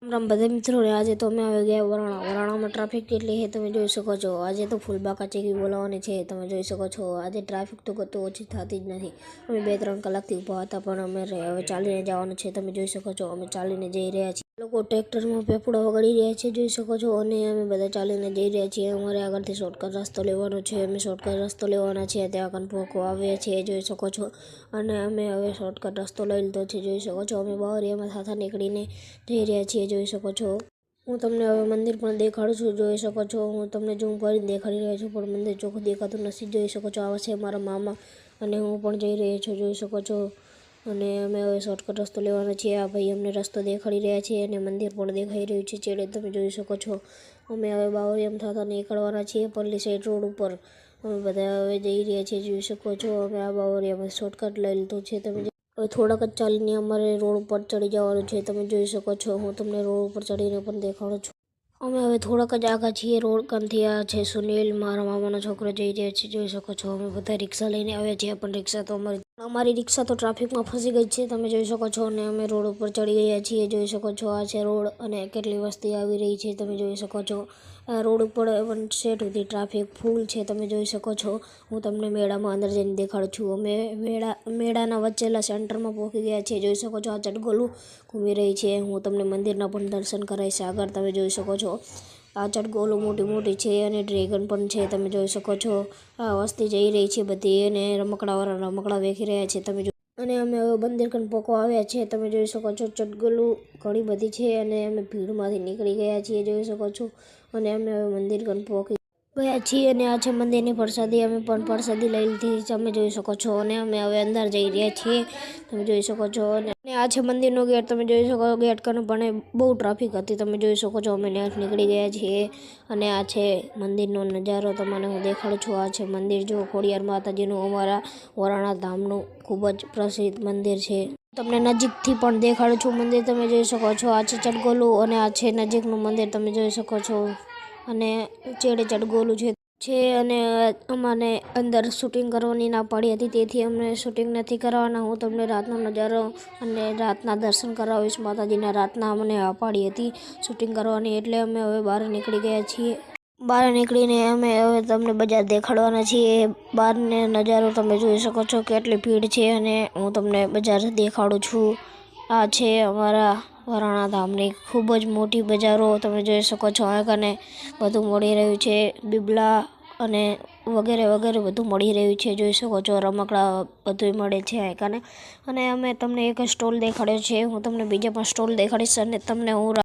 રામ બધા મિત્રોને આજે તો અમે આવી ગયા વરાણામાં ટ્રાફિક કેટલી છે તમે જોઈ શકો છો। આજે તો ફૂલબાકા ચેકી બોલાવવાની છે તમે જોઈ શકો છો। આજે ટ્રાફિક તો કતો ઓછી થતી જ નથી। અમે 2-3 કલાકથી ઊભા હતા પણ અમે હવે ચાલીને જવાનું છે તમે જોઈ શકો છો। અમે ચાલીને જઈ રહ્યા છીએ। લોકો ટ્રેક્ટરમાં પેપડા વગાડી રહ્યા છે જોઈ શકો છો અને અમે બધા ચાલીને જઈ રહ્યા છીએ। અમારે આગળથી શોર્ટકટ રસ્તો લેવાનો છે। અમે શોર્ટકટ રસ્તો લેવાના છે। ત્યાં કનફોકો આવે છે જોઈ શકો છો અને અમે હવે શોર્ટકટ રસ્તો લઈ લીધો છે જોઈ શકો છો। અમે બાવરિયામાં સાથે નીકળીને જઈ રહ્યા છીએ જોઈ શકો છો। હું તમને હવે મંદિર પણ દેખાડું છું જોઈ શકો છો। હું તમને ઝૂમ કરીને દેખાડી રહ્યો છું પણ મંદિર ચોખ્ખું દેખાતું નથી જોઈ શકો છો। આવા છે મારા મામા અને હું પણ જઈ રહ્યો છું જોઈ શકો છો અને અમે હવે શોર્ટકટ રસ્તો લેવાનો છીએ। આ ભાઈ અમને રસ્તો દેખાડી રહ્યા છે અને મંદિર પણ દેખાઈ રહ્યું છે છેડે તમે જોઈ શકો છો। અમે હવે બાવરિયામાં થતા નીકળવાના છીએ પરલી સાઈડ રોડ ઉપર અમે બધા હવે જઈ રહ્યા છીએ જોઈ શકો છો। અમે આ બાવરિયામાં શોર્ટકટ લઈ લીધું છે તમે હવે થોડાક જ ચાલીને અમારે રોડ ઉપર ચડી જવાનું છે તમે જોઈ શકો છો। હું તમને રોડ ઉપર ચડીને પણ દેખાડું છું। અમે હવે થોડાક જ આગળ છીએ રોડ કંથી આ છે સુનિલ મારા મામાનો છોકરો જઈ રહ્યા છે જોઈ શકો છો। અમે બધા રિક્ષા લઈને આવ્યા છીએ પણ રિક્ષા તો અમારી રિક્ષા તો ટ્રાફિકમાં ફસી ગઈ છે તમે જોઈ શકો છો અને અમે રોડ ઉપર ચડી ગયા છીએ જોઈ શકો છો। આ છે રોડ અને કેટલી વસ્તી આવી રહી છે તમે જોઈ શકો છો। આ રોડ ઉપર 1 સેટ સુધી ટ્રાફિક ફૂલ છે તમે જોઈ શકો છો। હું તમને મેળામાં અંદર જઈને દેખાડું છું। અમે મેળાના વચ્ચેલા સેન્ટરમાં પહોંચી ગયા છીએ જોઈ શકો છો। આ ચટગોલું ઘૂમી રહી છે। હું તમને મંદિરના પણ દર્શન કરાવીશ આગળ તમે જોઈ શકો છો। આ ચટગોલું મોટી છે અને ડ્રેગન પણ છે તમે જોઈ શકો છો। આ વસ્તી જઈ રહી છે બધી અને રમકડાવાળા રમકડા વેચી રહ્યા છે તમે અને અમે હવે મંદિર કનફોકો આવ્યા છે તમે જોઈ શકો છો। ચટગોલું ઘણી બધી છે અને અમે ભીડમાંથી નીકળી ગયા છીએ જોઈ શકો છો અને અમે હવે મંદિર કનફોકો ગયા છીએ અને આ છે મંદિરની પ્રસાદી અમે પણ પ્રસાદી લઈ લીધી તમે જોઈ શકો છો અને અમે હવે અંદર જઈ રહ્યા છીએ તમે જોઈ શકો છો અને આ છે મંદિરનો ગેટ તમે જોઈ શકો ગેટ કને પણ બહુ ટ્રાફિક હતી તમે જોઈ શકો છો। અમે ત્યાં નીકળી ગયા છીએ અને આ છે મંદિરનો નજારો તમને હું દેખાડું છું। આ છે મંદિર જો ખોડિયાર માતાજીનું અમારા વરાણા ધામનું ખૂબ જ પ્રસિદ્ધ મંદિર છે। તમને નજીકથી પણ દેખાડું છું મંદિર તમે જોઈ શકો છો। આ છે ચટગોલું અને આ છે નજીકનું મંદિર તમે જોઈ શકો છો અને છેડે ચટગોલું છે અને અમને અંદર શૂટિંગ કરવાની ના પાડી હતી તેથી અમને શૂટિંગ નથી કરવાના। હું તમને રાતનો નજારો અને રાતના દર્શન કરાવીશ માતાજીના। રાતના અમને આ પાડી હતી શૂટિંગ કરવાની એટલે અમે હવે બહાર નીકળી ગયા છીએ। બહાર નીકળીને અમે હવે તમને બજાર દેખાડવાના છીએ। બહારનો નજારો તમે જોઈ શકો છો કેટલી ભીડ છે અને હું તમને બજાર દેખાડું છું। આ છે અમારા વરાણા ધામની ખૂબ જ મોટી બજારો તમે જોઈ શકો છો। આ કને બધું મળી રહ્યું છે બીબલા અને વગેરે બધું મળી રહ્યું છે જોઈ શકો છો। રમકડા બધું મળે છે આ કને અને અમે તમને એક સ્ટોલ દેખાડ્યો છે। હું તમને બીજા પણ સ્ટોલ દેખાડીશ અને તમને હું